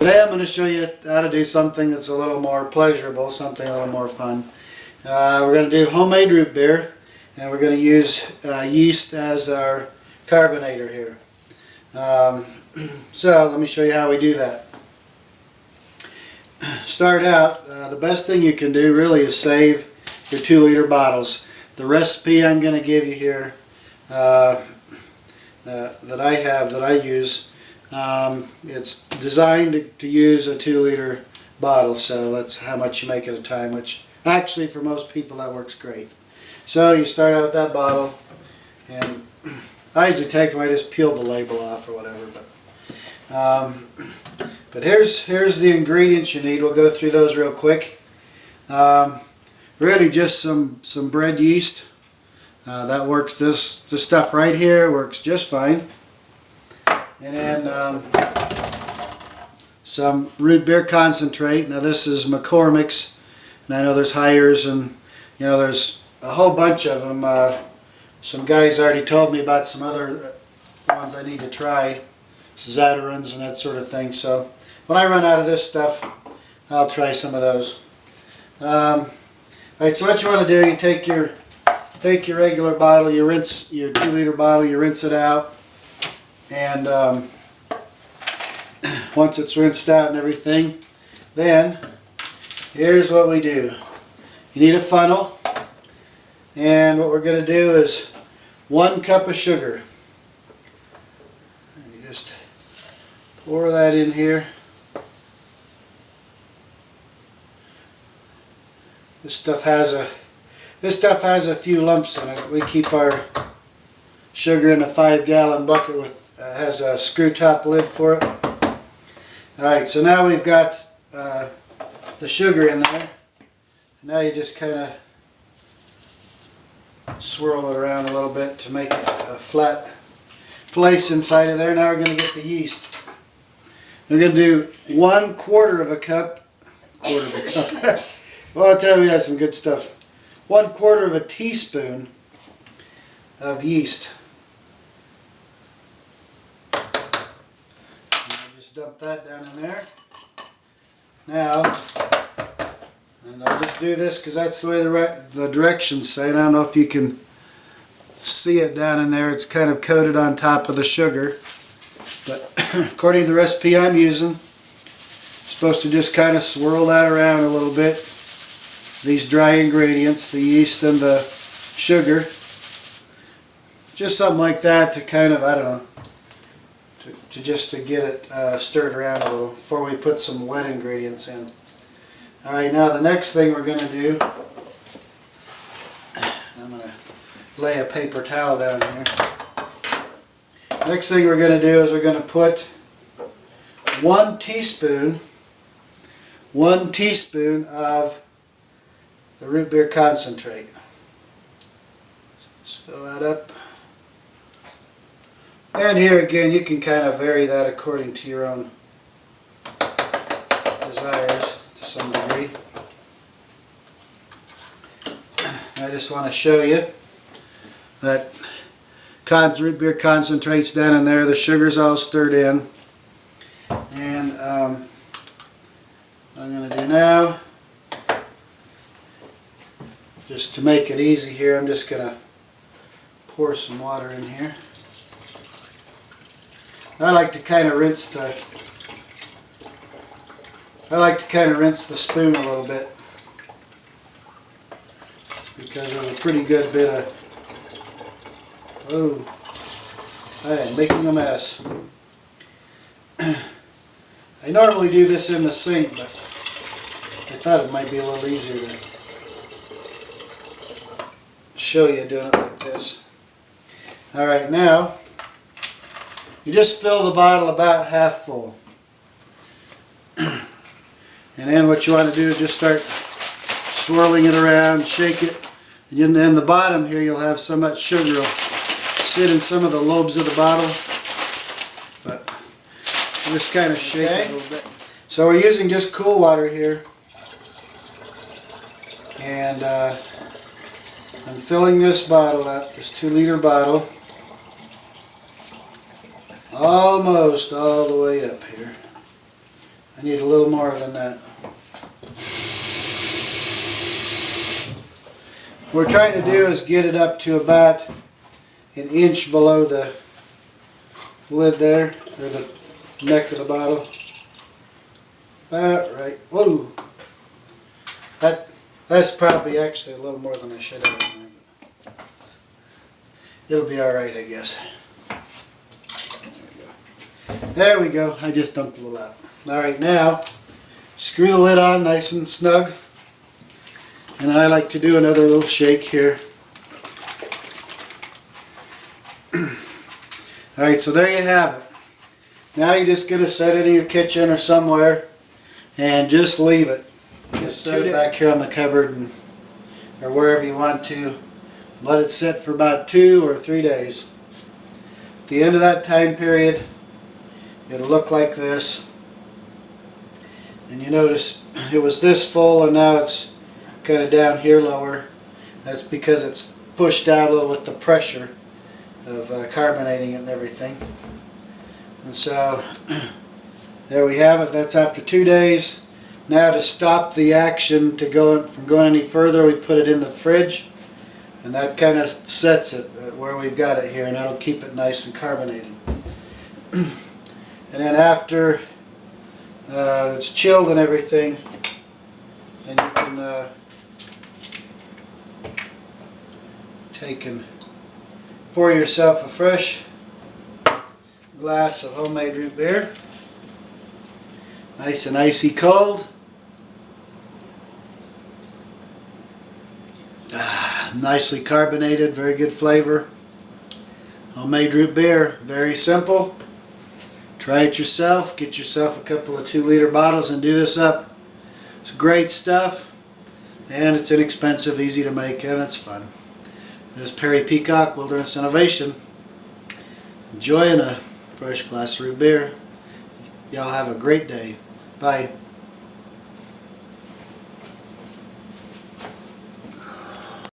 Today I'm going to show you how to do something that's a little more pleasurable, something a little more fun. We're going to do homemade root beer, and we're going to use yeast as our carbonator here. So let me show you how we do that. Start out, the best thing you can do really is save your 2-liter bottles. The recipe I'm going to give you here that I use, it's designed to use a 2-liter bottle, so that's how much you make at a time, which actually for most people that works great. So you start out with that bottle, and I usually take them, I just peel the label off or whatever, but here's the ingredients you need. We'll go through those real quick. Really just some bread yeast. That works. This stuff right here works just fine. And then some root beer concentrate. Now this is McCormick's, and I know there's Hires, and you know there's a whole bunch of them. Some guys already told me about some other ones I need to try, Zatarans and that sort of thing. So when I run out of this stuff, I'll try some of those. Alright, so what you want to do, you take your regular bottle, you rinse your 2-liter bottle, you rinse it out, and once it's rinsed out and everything, then here's what we do. You need a funnel, and what we're going to do is 1 cup of sugar. And you just pour that in here. This stuff has a few lumps in it. We keep our sugar in a 5-gallon bucket with has a screw top lid for it. Alright, so now we've got the sugar in there. Now you just kind of swirl it around a little bit to make it a flat place inside of there. Now we're going to get the yeast. We're going to do 1/4 cup. Well, I'll tell you, we have some good stuff. 1/4 teaspoon of yeast. Just dump that down in there. Now, and I'll just do this because that's the way the directions say. And I don't know if you can see it down in there. It's kind of coated on top of the sugar. But according to the recipe I'm using, you're supposed to just kind of swirl that around a little bit. These dry ingredients, the yeast and the sugar, just something like that to kind of, I don't know, to get it stirred around a little before we put some wet ingredients in. Alright, now the next thing we're going to do, I'm going to lay a paper towel down here. Next thing we're going to do is we're going to put 1 teaspoon of the root beer concentrate. Just fill that up. And here again, you can kind of vary that according to your own desires to some degree. I just want to show you that root beer concentrate's down in there. The sugar's all stirred in. And what I'm going to do now, just to make it easy here, I'm just going to pour some water in here. I like to kind of rinse the spoon a little bit because there's a pretty good bit of, oh, I am making a mess. I normally do this in the sink, but I thought it might be a little easier to show you doing it like this. Alright, now you just fill the bottle about half full. And then what you want to do is just start swirling it around, shake it. And in the bottom here you'll have so much sugar will sit in some of the lobes of the bottle. But just kind of shake it a little bit. So we're using just cool water here. And I'm filling this bottle up, this 2-liter bottle, almost all the way up here. I need a little more than that. What we're trying to do is get it up to about an inch below the lid there, or the neck of the bottle. About right. Whoa! That's probably actually a little more than I should have in there, but it'll be alright, I guess. There we go. I just dumped a little out. Alright, now screw the lid on nice and snug. And I like to do another little shake here. Alright, so there you have it. Now you're just going to set it in your kitchen or somewhere and just leave it. Just set it back here on the cupboard and, or wherever you want to. Let it sit for about 2 or 3 days. At the end of that time period, it'll look like this. And you notice it was this full and now it's kind of down here lower. That's because it's pushed out a little with the pressure of carbonating it and everything. And so there we have it. That's after 2 days. Now to stop the action from going any further, we put it in the fridge, and that kind of sets it where we've got it here, and that'll keep it nice and carbonated. And then after it's chilled and everything, and you can take and pour yourself a fresh glass of homemade root beer, nice and icy cold. Nicely carbonated, very good flavor. Homemade root beer, very simple. Try it yourself. Get yourself a couple of 2-liter bottles and do this up. It's great stuff, and it's inexpensive, easy to make, and it's fun. This is Perry Peacock, Wilderness Innovation. Enjoying a fresh glass of root beer. Y'all have a great day. Bye.